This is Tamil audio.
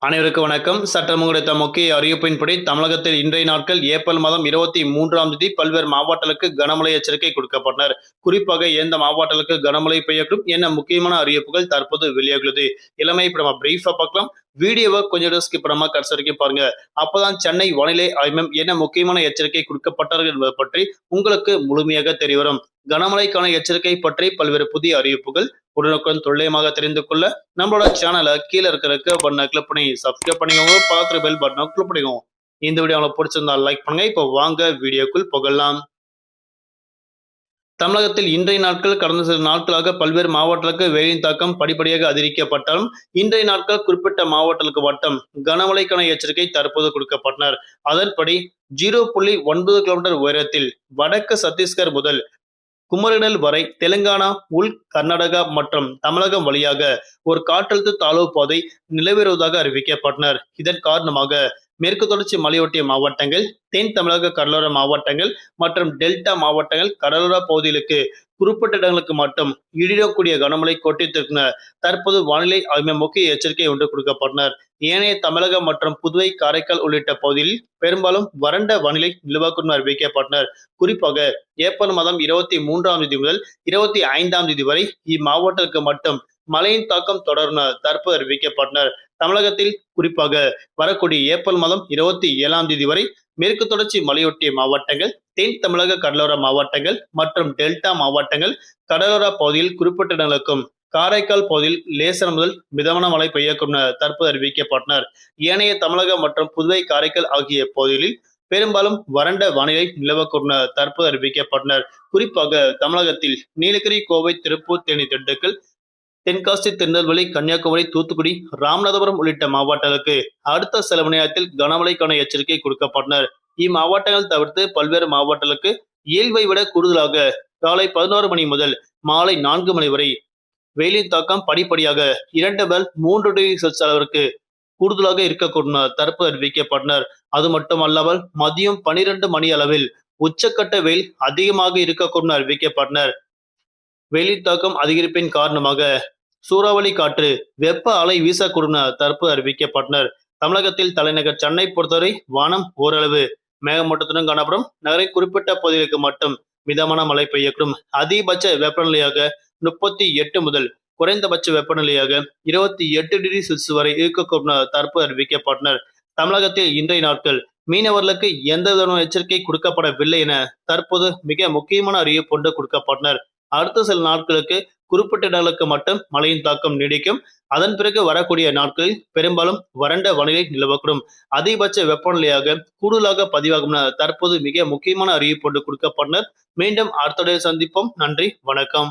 அனைவருக்கும் வணக்கம். சற்றம் கிடைத்த முக்கிய அறிவிப்பின்படி தமிழகத்தில் இன்றைய நாட்கள் ஏப்ரல் மாதம் 23ஆம் தேதி பல்வேறு மாவட்டங்களுக்கு கனமழை எச்சரிக்கை கொடுக்கப்பட்டனர். குறிப்பாக எந்த மாவட்டங்களுக்கு கனமழை பெய்யக்கூடும் என்ன முக்கியமான அறிவிப்புகள் தற்போது வெளியாகுது. எல்லாமே இப்ப நம்ம பிரீஃபா பார்க்கலாம். வீடியோவை கொஞ்சம் ஸ்கிப் பண்ணாம கடைசி வரைக்கும் பாருங்க. அப்பதான் சென்னை வானிலை ஆய்வு மையம் என்ன முக்கியமான எச்சரிக்கை கொடுக்கப்பட்டார்கள் என்பது பற்றி உங்களுக்கு முழுமையாக தெரிய வரும். கனமழைக்கான எச்சரிக்கை பற்றி பல்வேறு புதிய அறிவிப்புகள் உடனுக்குடன் துல்லியமாக தெரிந்து கொள்ள நம்மளோட சேனலை கீழே இருக்கிற பட்டனை கிளிக் பண்ணி சப்ஸ்கிரைப் பண்ணிக்கோங்க. பக்கத்துல பெல் பட்டனை கிளிக் பண்ணிக்கோங்க. இந்த வீடியோ உங்களுக்கு பிடிச்சிருந்தா லைக் பண்ணுங்க. இப்போ வாங்க வீடியோக்குள் புகழலாம். தமிழகத்தில் இன்றைய நாட்கள் கடந்த சில நாட்களாக பல்வேறு மாவட்டங்களுக்கு வெயிலின் தாக்கம் படிப்படியாக அதிகரிக்கப்பட்டாலும் இன்றைய நாட்கள் குறிப்பிட்ட மாவட்டங்களுக்கு மட்டும் கனமழைக்கான எச்சரிக்கை தற்போது கொடுக்கப்பட்டனர். அதன்படி 0.9 கிலோமீட்டர் உயரத்தில் வடக்கு சத்தீஸ்கர் முதல் குமரிடல் வரை தெலுங்கானா, உள் கர்நாடகா மற்றும் தமிழகம் வழியாக ஒரு காற்றழுத்த தாழ்வு பாதை நிலவுவதாக அறிவிக்கப்பட்டனர். இதன் காரணமாக மேற்கு தொடர்ச்சி மலையொட்டிய மாவட்டங்கள், தென் தமிழக கடலோர மாவட்டங்கள் மற்றும் டெல்டா மாவட்டங்கள் கடலோர பகுதிகளுக்கு குறிப்பிட்ட இடங்களுக்கு மட்டும் இடியக்கூடிய கனமழை கொட்டித்திருக்கின்ற தற்போது வானிலை ஆய்வு முக்கிய எச்சரிக்கை ஒன்று கொடுக்கப்பட்டனர். ஏனைய தமிழகம் மற்றும் புதுவை, காரைக்கால் உள்ளிட்ட பகுதிகளில் பெரும்பாலும் வறண்ட வானிலை நிலவக்கூடும் அறிவிக்கப்பட்டனர். குறிப்பாக ஏப்ரல் மாதம் 23ஆம் தேதி முதல் 25ஆம் தேதி வரை இம்மாவட்டத்திற்கு மட்டும் மழையின் தாக்கம் தொடரும் தற்போது அறிவிக்கப்பட்டனர். தமிழகத்தில் குறிப்பாக வரக்கூடிய ஏப்ரல் மாதம் 27ஆம் தேதி வரை மேற்கு தொடர்ச்சி மலையொட்டிய மாவட்டங்கள், தென் தமிழக கடலோர மாவட்டங்கள் மற்றும் டெல்டா மாவட்டங்கள் கடலோர பகுதியில் குறிப்பிட்ட இடங்களுக்கும் காரைக்கால் பகுதியில் லேசான முதல் மிதமான மழை பெய்யக்கூடும் தற்போது அறிவிக்கப்பட்டனர். ஏனைய தமிழகம் மற்றும் புதுவை, காரைக்கால் ஆகிய பகுதிகளில் பெரும்பாலும் வறண்ட வானிலை நிலவக்கூடும் தற்போது அறிவிக்கப்பட்டனர். குறிப்பாக தமிழகத்தில் நீலகிரி, கோவை, திருப்பூர், தேனி, திண்டுக்கல், தென்காசி, திருநெல்வேலி, கன்னியாகுமரி, தூத்துக்குடி, ராமநாதபுரம் உள்ளிட்ட மாவட்டங்களுக்கு அடுத்த சில மணி நேரத்தில் கனமழைக்கான எச்சரிக்கை கொடுக்கப்பட்டனர். இம்மாவட்டங்கள் தவிர்த்து பல்வேறு மாவட்டங்களுக்கு இயல்பை விட கூடுதலாக காலை 11 மணி முதல் மாலை 4 மணி வரை வெயிலின் தாக்கம் படிப்படியாக 2 முதல் 3 டிகிரி செல்சியஸ் அளவிற்கு கூடுதலாக இருக்கக்கூடும் தற்போது அறிவிக்கப்பட்டனர். அது மட்டுமல்லாமல் மதியம் 12 மணி அளவில் உச்சக்கட்ட வெயில் அதிகமாக இருக்கக்கூடும் அறிவிக்கப்பட்டனர். வெயிலின் தாக்கம் அதிகரிப்பின் காரணமாக சூறாவளி காற்று வெப்ப அலை வீசக்கூடும் தற்போது அறிவிக்கப்பட்டனர். தமிழகத்தில் தலைநகர் சென்னை பொறுத்தவரை வானம் ஓரளவு மேகமூட்டத்துடன் காணப்படும். நகரின் குறிப்பிட்ட பகுதிகளுக்கு மட்டும் மிதமான மழை பெய்யக்கூடும். அதிகபட்ச வெப்பநிலையாக 38 முதல் குறைந்தபட்ச வெப்பநிலையாக 28 டிகிரி செல்சியஸ் வரை இருக்கக்கூடும் தற்போது அறிவிக்கப்பட்டனர். தமிழகத்தில் இன்றைய நாட்கள் மீனவர்களுக்கு எந்த விதமான எச்சரிக்கை கொடுக்கப்படவில்லை என தற்போது மிக முக்கியமான அறிவிப்பு ஒன்று கொடுக்கப்பட்டனர். அடுத்த சில நாட்களுக்கு குறிப்பிட்ட இடங்களுக்கு மட்டும் மழையின் தாக்கம் நீடிக்கும். அதன் பிறகு வரக்கூடிய நாட்களில் பெரும்பாலும் வறண்ட வானிலை நிலவக்கூடும். அதிகபட்ச வெப்பநிலையாக கூடுதலாக பதிவாகும் தற்போது மிக முக்கியமான அறிவிப்பு ஒன்று கொடுக்கப்பட்டனர். மீண்டும் அடுத்த சந்திப்போம். நன்றி, வணக்கம்.